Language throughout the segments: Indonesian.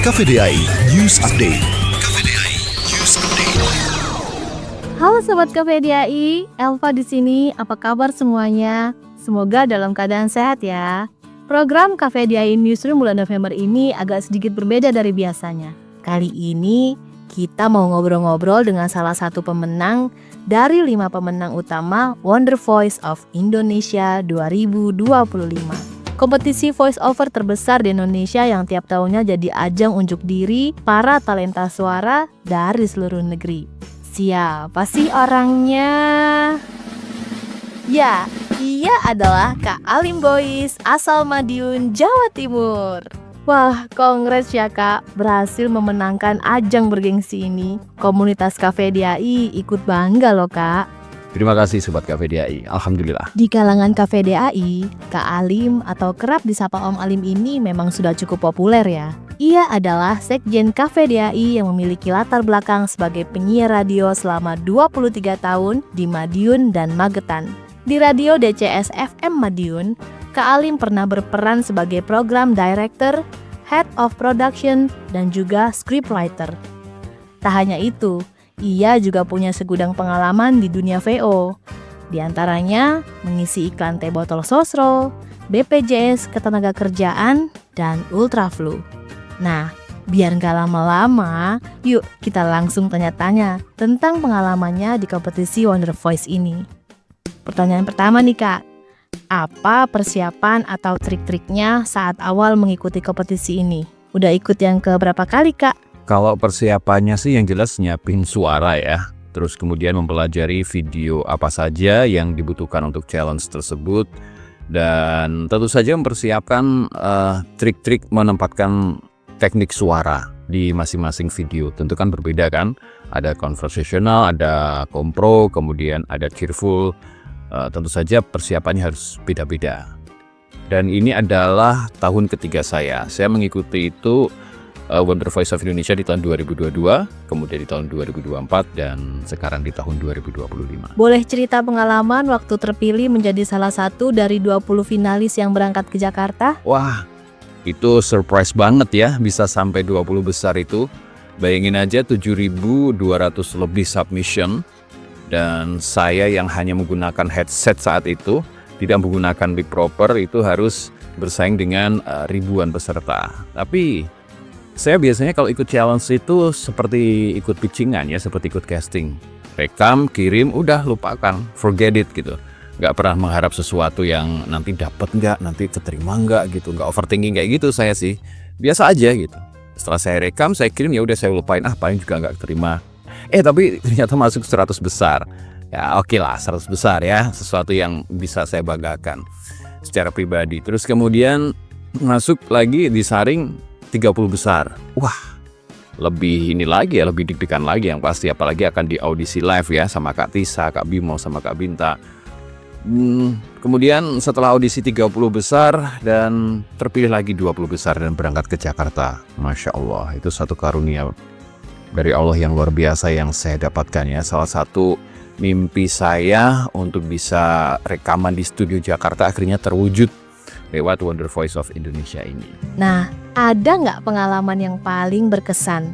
Cafe DAI News Update. Halo Sobat Cafe DAI, Elva di sini. Apa kabar semuanya? Semoga dalam keadaan sehat ya. Program Cafe DAI Newsroom bulan November ini agak sedikit berbeda dari biasanya. Kali ini kita mau ngobrol-ngobrol dengan salah satu pemenang dari 5 pemenang utama Wonder Voice of Indonesia 2025. Kompetisi voice over terbesar di Indonesia yang tiap tahunnya jadi ajang unjuk diri para talenta suara dari seluruh negeri. Siapa sih orangnya? Ya, ia adalah Kak Alim Boys asal Madiun, Jawa Timur. Wah, kongres ya Kak, berhasil memenangkan ajang bergengsi ini. Komunitas Cafe DAI ikut bangga loh Kak. Terima kasih Sobat Cafe DAI, Alhamdulillah. Di kalangan Cafe DAI, Kak Alim atau kerap disapa Om Alim ini memang sudah cukup populer ya. Ia adalah Sekjen Cafe DAI yang memiliki latar belakang sebagai penyiar radio selama 23 tahun di Madiun dan Magetan. Di radio DCS FM Madiun, Kak Alim pernah berperan sebagai program director, head of production, dan juga scriptwriter. Tak hanya itu, ia juga punya segudang pengalaman di dunia VO. Di antaranya mengisi iklan teh botol Sosro, BPJS Ketenagakerjaan, dan Ultraflu. Nah, biar gak lama-lama, yuk kita langsung tanya-tanya tentang pengalamannya di kompetisi Wonder Voice ini. Pertanyaan pertama nih Kak, apa persiapan atau trik-triknya saat awal mengikuti kompetisi ini? Udah ikut yang keberapa kali Kak? Kalau persiapannya sih yang jelas nyiapin suara ya. Terus kemudian mempelajari video apa saja yang dibutuhkan untuk challenge tersebut. Dan tentu saja mempersiapkan trik-trik menempatkan teknik suara di masing-masing video. Tentu kan berbeda kan. Ada conversational, ada kompro, kemudian ada cheerful. Tentu saja persiapannya harus beda-beda. Dan ini adalah tahun ketiga saya. Saya mengikuti itu Wonder Voice of Indonesia di tahun 2022, kemudian di tahun 2024, dan sekarang di tahun 2025. Boleh cerita pengalaman waktu terpilih menjadi salah satu dari 20 finalis yang berangkat ke Jakarta? Wah, itu surprise banget ya, bisa sampai 20 besar itu. Bayangin aja 7.200 lebih submission, dan saya yang hanya menggunakan headset saat itu, tidak menggunakan mic proper, itu harus bersaing dengan ribuan peserta. Tapi saya biasanya kalau ikut challenge itu seperti ikut pitchingan ya, seperti ikut casting. Rekam, kirim, udah lupakan, forget it gitu. Gak pernah mengharap sesuatu yang nanti dapat nggak, nanti keterima nggak gitu. Gak overthinking kayak gitu saya sih. Biasa aja gitu. Setelah saya rekam, saya kirim ya udah saya lupain, paling juga nggak keterima. Tapi ternyata masuk 100 besar. Ya oke lah 100 besar ya, sesuatu yang bisa saya banggakan secara pribadi. Terus kemudian masuk lagi disaring 30 besar. Wah, lebih ini lagi ya, lebih deg-degan lagi yang pasti. Apalagi akan di audisi live ya sama Kak Tisa, Kak Bimo, sama Kak Binta. Kemudian setelah audisi 30 besar dan terpilih lagi 20 besar dan berangkat ke Jakarta. Masya Allah, itu satu karunia dari Allah yang luar biasa yang saya dapatkan ya. Salah satu mimpi saya untuk bisa rekaman di studio Jakarta akhirnya terwujud lewat Wonder Voice of Indonesia ini. Nah, ada nggak pengalaman yang paling berkesan?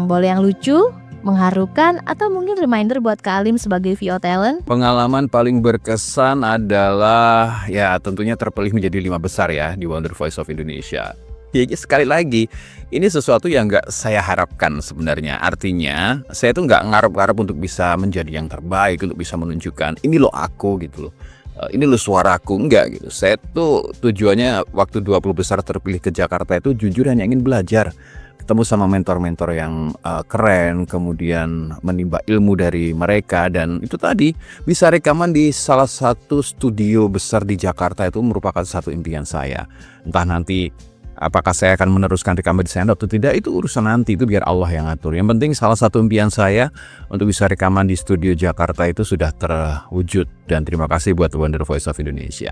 Boleh yang lucu, mengharukan, atau mungkin reminder buat Kak Alim sebagai VO talent? Pengalaman paling berkesan adalah ya tentunya terpilih menjadi 5 besar ya di Wonder Voice of Indonesia. Ya sekali lagi, ini sesuatu yang nggak saya harapkan sebenarnya. Artinya, saya tuh nggak ngarep-ngarep untuk bisa menjadi yang terbaik, untuk bisa menunjukkan ini loh aku gitu loh. Ini loh suaraku, enggak gitu. Saya tuh tujuannya waktu 20 besar terpilih ke Jakarta itu jujur hanya ingin belajar, ketemu sama mentor-mentor yang keren, kemudian menimba ilmu dari mereka, dan itu tadi bisa rekaman di salah satu studio besar di Jakarta itu merupakan satu impian saya. Entah nanti apakah saya akan meneruskan rekaman di sana atau tidak, itu urusan nanti, itu biar Allah yang ngatur. Yang penting salah satu impian saya untuk bisa rekaman di studio Jakarta itu sudah terwujud. Dan terima kasih buat Wonder Voice of Indonesia.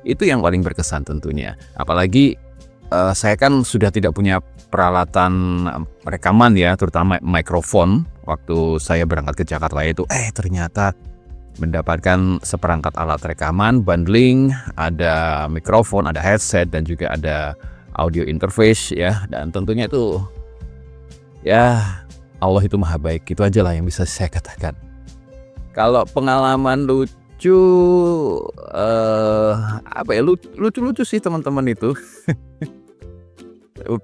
Itu yang paling berkesan tentunya. Apalagi saya kan sudah tidak punya peralatan rekaman ya, terutama mikrofon. Waktu saya berangkat ke Jakarta itu ternyata mendapatkan seperangkat alat rekaman, bundling, ada mikrofon, ada headset, dan juga ada audio interface ya, dan tentunya itu ya Allah itu maha baik, itu aja lah yang bisa saya katakan. Kalau pengalaman lucu, apa ya, lucu-lucu sih teman-teman itu.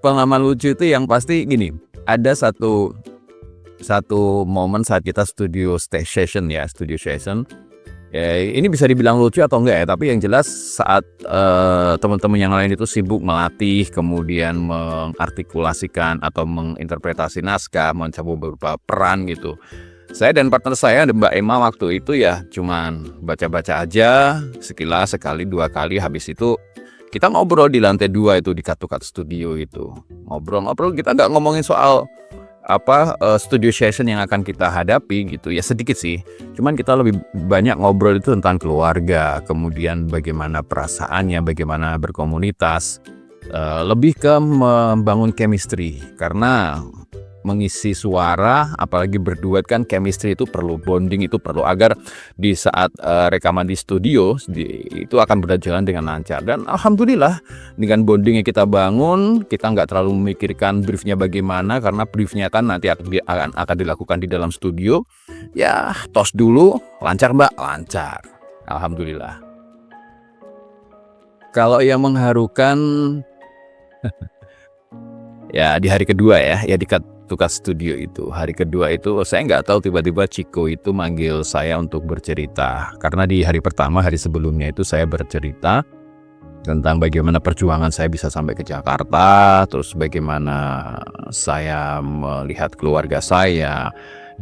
Pengalaman lucu itu yang pasti gini, ada satu momen saat kita studio session. Ya, ini bisa dibilang lucu atau enggak ya, tapi yang jelas saat teman-teman yang lain itu sibuk melatih, kemudian mengartikulasikan atau menginterpretasi naskah, mencoba beberapa peran gitu. Saya dan partner saya, Mbak Emma, waktu itu ya cuman baca-baca aja, sekilas, sekali, 2 kali, habis itu kita ngobrol di lantai 2 itu di Cut Studio itu. Ngobrol-ngobrol, kita nggak ngomongin soal studio session yang akan kita hadapi gitu ya, sedikit sih, cuman kita lebih banyak ngobrol itu tentang keluarga, kemudian bagaimana perasaannya, bagaimana berkomunitas, lebih ke membangun chemistry, karena mengisi suara apalagi berduet kan, chemistry itu perlu, bonding itu perlu agar di saat rekaman di studio itu akan berjalan dengan lancar. Dan alhamdulillah dengan bonding yang kita bangun, kita nggak terlalu memikirkan briefnya bagaimana, karena briefnya kan nanti akan dilakukan di dalam studio. Ya tos dulu, lancar Mbak, lancar, alhamdulillah. Kalau yang mengharukan ya di hari kedua ya di Cut Studio itu, hari kedua itu saya nggak tahu, tiba-tiba Chico itu manggil saya untuk bercerita, karena di hari pertama, hari sebelumnya itu saya bercerita tentang bagaimana perjuangan saya bisa sampai ke Jakarta, terus bagaimana saya melihat keluarga saya,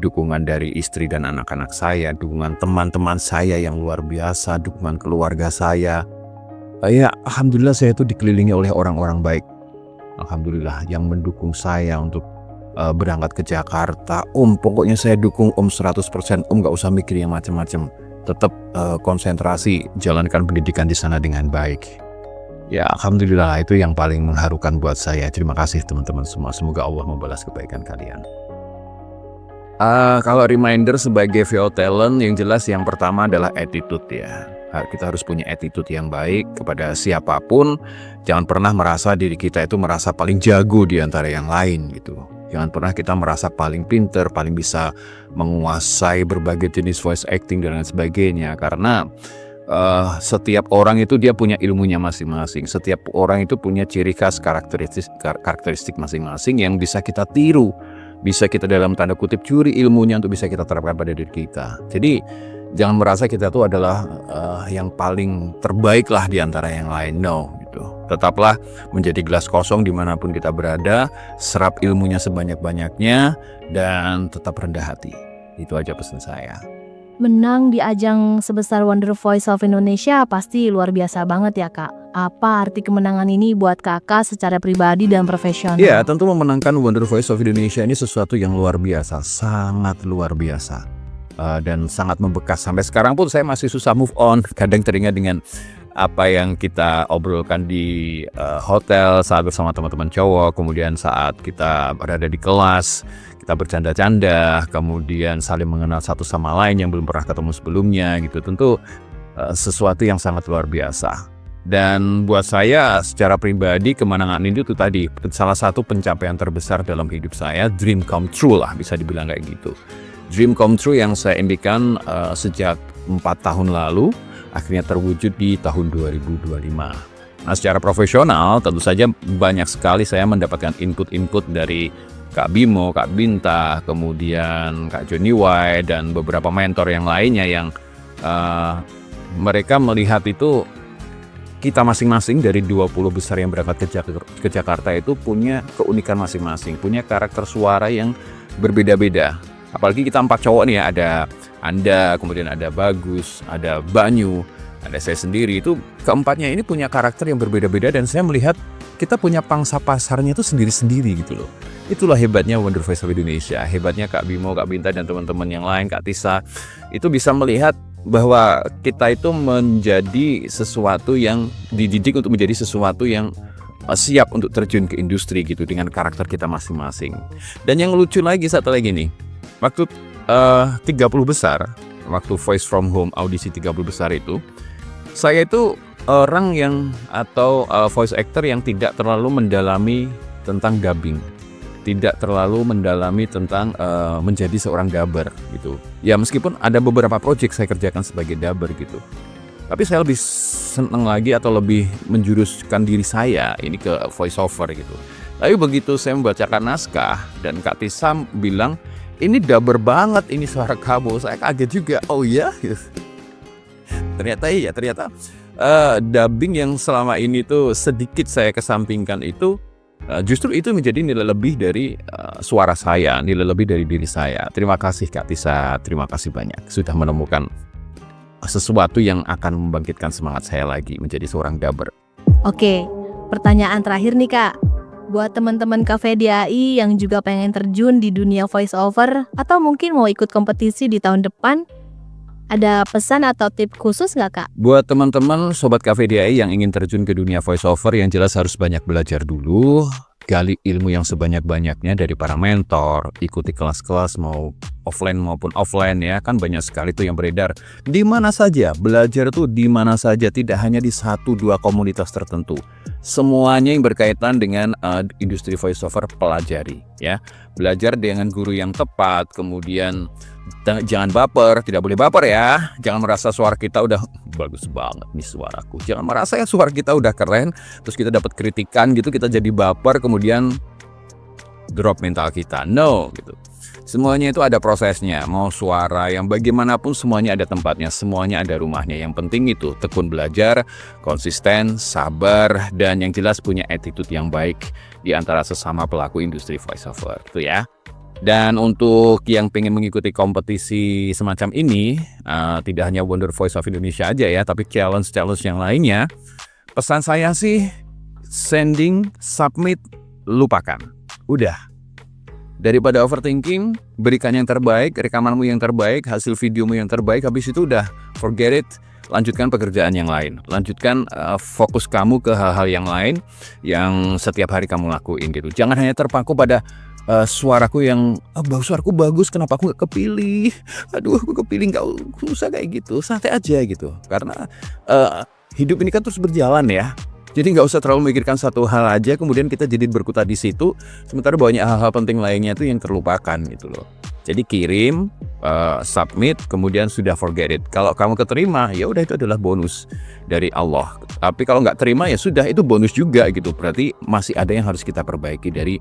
dukungan dari istri dan anak-anak saya, dukungan teman-teman saya yang luar biasa, dukungan keluarga saya. Ya alhamdulillah saya itu dikelilingi oleh orang-orang baik, alhamdulillah, yang mendukung saya untuk berangkat ke Jakarta. Pokoknya saya dukung 100%. Nggak usah mikir yang macam-macam, tetap konsentrasi, jalankan pendidikan di sana dengan baik. Ya alhamdulillah, itu yang paling mengharukan buat saya. Terima kasih teman-teman semua, semoga Allah membalas kebaikan kalian. Kalau reminder sebagai VO talent, yang jelas yang pertama adalah attitude ya. Kita harus punya attitude yang baik kepada siapapun. Jangan pernah merasa diri kita itu merasa paling jago di antara yang lain gitu. Jangan pernah kita merasa paling pinter, paling bisa menguasai berbagai jenis voice acting dan lain sebagainya. Karena setiap orang itu dia punya ilmunya masing-masing. Setiap orang itu punya ciri khas, karakteristik masing-masing yang bisa kita tiru. Bisa kita dalam tanda kutip curi ilmunya untuk bisa kita terapkan pada diri kita. Jadi jangan merasa kita itu adalah yang paling terbaik lah di antara yang lain. No, gitu. Tetaplah menjadi gelas kosong dimanapun kita berada, serap ilmunya sebanyak-banyaknya, dan tetap rendah hati. Itu aja pesan saya. Menang di ajang sebesar Wonder Voice of Indonesia pasti luar biasa banget ya Kak. Apa arti kemenangan ini buat Kakak secara pribadi dan profesional? Ya, tentu memenangkan Wonder Voice of Indonesia ini sesuatu yang luar biasa, sangat luar biasa. Dan sangat membekas. Sampai sekarang pun saya masih susah move on. Kadang teringat dengan apa yang kita obrolkan di hotel saat bersama teman-teman cowok, kemudian saat kita berada di kelas, kita bercanda-canda, kemudian saling mengenal satu sama lain yang belum pernah ketemu sebelumnya gitu. Tentu sesuatu yang sangat luar biasa. Dan buat saya secara pribadi, kemenangan ini itu tadi salah satu pencapaian terbesar dalam hidup saya, dream come true lah bisa dibilang kayak gitu. Dream come true yang saya impikan sejak 4 tahun lalu akhirnya terwujud di tahun 2025. Nah, secara profesional tentu saja banyak sekali saya mendapatkan input-input dari Kak Bimo, Kak Binta, kemudian Kak Johnny Y, dan beberapa mentor yang lainnya yang mereka melihat itu kita masing-masing dari 20 besar yang berangkat ke Jakarta itu punya keunikan masing-masing, punya karakter suara yang berbeda-beda. Apalagi kita 4 cowok nih ya, ada Anda, kemudian ada Bagus, ada Banyu, ada saya sendiri. Itu keempatnya ini punya karakter yang berbeda-beda, dan saya melihat kita punya pangsa pasarnya itu sendiri-sendiri gitu loh. Itulah hebatnya Wonder Voice of Indonesia, hebatnya Kak Bimo, Kak Binta, dan teman-teman yang lain, Kak Tisa. Itu bisa melihat bahwa kita itu menjadi sesuatu yang dididik untuk menjadi sesuatu yang siap untuk terjun ke industri gitu dengan karakter kita masing-masing. Dan yang lucu lagi satu lagi nih, waktu 30 besar, waktu Voice from Home audisi 30 besar itu, saya itu orang yang atau voice actor yang tidak terlalu mendalami tentang dubbing, tidak terlalu mendalami tentang menjadi seorang dubber gitu. Ya meskipun ada beberapa project saya kerjakan sebagai dubber gitu, tapi saya lebih senang lagi atau lebih menjuruskan diri saya ini ke voice over gitu. Tapi begitu saya membacakan naskah dan Kak Tisa bilang, ini dubber banget ini suara kamu, saya kaget juga. Oh iya? Ternyata dubbing yang selama ini tuh sedikit saya kesampingkan itu, justru itu menjadi nilai lebih dari suara saya, nilai lebih dari diri saya. Terima kasih Kak Tisa, terima kasih banyak sudah menemukan sesuatu yang akan membangkitkan semangat saya lagi menjadi seorang dubber. Oke, pertanyaan terakhir nih Kak. Buat teman-teman Cafe DAI yang juga pengen terjun di dunia voice over atau mungkin mau ikut kompetisi di tahun depan, ada pesan atau tip khusus nggak Kak? Buat teman-teman Sobat Cafe DAI yang ingin terjun ke dunia voice over, yang jelas harus banyak belajar dulu, gali ilmu yang sebanyak-banyaknya dari para mentor, ikuti kelas-kelas mau offline maupun offline ya, kan banyak sekali tuh yang beredar. Di mana saja, belajar tuh di mana saja, tidak hanya di 1-2 komunitas tertentu. Semuanya yang berkaitan dengan industri voice over pelajari ya. Belajar dengan guru yang tepat, kemudian jangan baper, tidak boleh baper ya. Jangan merasa suara kita udah bagus banget nih suaraku. Jangan merasa ya suara kita udah keren, terus kita dapat kritikan gitu, kita jadi baper, kemudian drop mental kita. No, gitu. Semuanya itu ada prosesnya. Mau suara yang bagaimanapun semuanya ada tempatnya, semuanya ada rumahnya. Yang penting itu tekun belajar, konsisten, sabar, dan yang jelas punya attitude yang baik di antara sesama pelaku industri voiceover. Itu ya. Dan untuk yang pengen mengikuti kompetisi semacam ini, tidak hanya Wonder Voice of Indonesia aja ya, tapi challenge-challenge yang lainnya, pesan saya sih, sending, submit, lupakan. Udah. Daripada overthinking, berikan yang terbaik, rekamanmu yang terbaik, hasil videomu yang terbaik, habis itu udah forget it, lanjutkan pekerjaan yang lain. Lanjutkan fokus kamu ke hal-hal yang lain yang setiap hari kamu lakuin gitu. Jangan hanya terpaku pada suaraku yang suaraku bagus, kenapa aku gak kepilih? Aduh, aku kepilih, gak usah kayak gitu, santai aja gitu. Karena hidup ini kan terus berjalan ya. Jadi nggak usah terlalu memikirkan satu hal aja, kemudian kita jadi berkutat di situ, sementara banyak hal-hal penting lainnya itu yang terlupakan gitu loh. Jadi kirim, submit, kemudian sudah forget it. Kalau kamu keterima, ya udah itu adalah bonus dari Allah. Tapi kalau nggak terima ya sudah, itu bonus juga gitu. Berarti masih ada yang harus kita perbaiki dari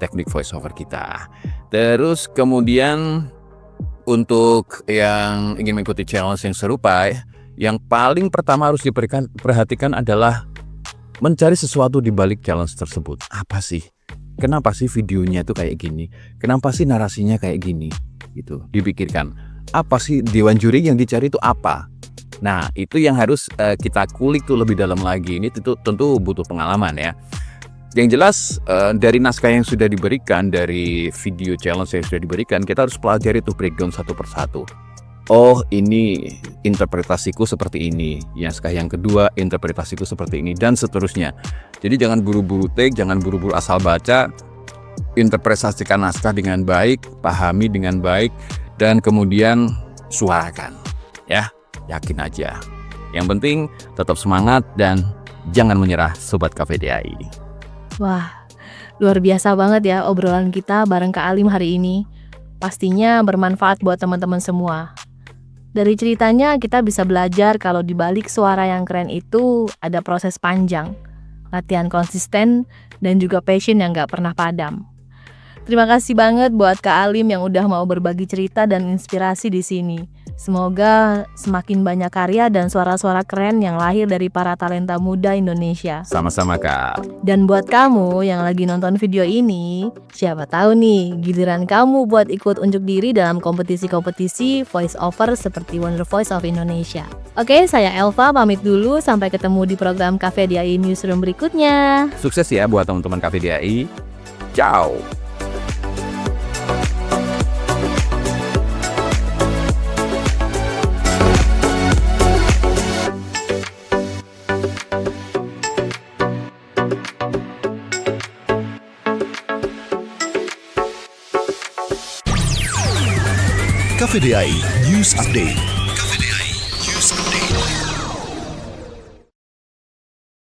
teknik voiceover kita. Terus kemudian untuk yang ingin mengikuti challenge yang serupa, yang paling pertama harus diperhatikan adalah mencari sesuatu di balik challenge tersebut. Apa sih? Kenapa sih videonya itu kayak gini? Kenapa sih narasinya kayak gini? Gitu. Dipikirkan. Apa sih dewan juri yang dicari itu apa? Nah, itu yang harus kita kulik tuh lebih dalam lagi. Ini tentu butuh pengalaman ya. Yang jelas dari naskah yang sudah diberikan, dari video challenge yang sudah diberikan, kita harus pelajari tuh breakdown satu persatu. Oh, ini interpretasiku seperti ini. Naskah yang kedua, interpretasiku seperti ini, dan seterusnya. Jadi jangan buru-buru take, jangan buru-buru asal baca. Interpretasikan naskah dengan baik, pahami dengan baik, dan kemudian suarakan. Ya, yakin aja. Yang penting tetap semangat dan jangan menyerah, Sobat Cafe DAI. Wah, luar biasa banget ya obrolan kita bareng Kak Alim hari ini. Pastinya bermanfaat buat teman-teman semua. Dari ceritanya kita bisa belajar kalau di balik suara yang keren itu ada proses panjang, latihan konsisten, dan juga passion yang gak pernah padam. Terima kasih banget buat Kak Alim yang udah mau berbagi cerita dan inspirasi di sini. Semoga semakin banyak karya dan suara-suara keren yang lahir dari para talenta muda Indonesia. Sama-sama Kak. Dan buat kamu yang lagi nonton video ini, siapa tahu nih giliran kamu buat ikut unjuk diri dalam kompetisi-kompetisi voice over seperti Wonder Voice of Indonesia. Oke, saya Elva pamit dulu, sampai ketemu di program Cafe DAI Newsroom berikutnya. Sukses ya buat teman-teman Cafe DAI. Ciao. Cafe DAI News Update.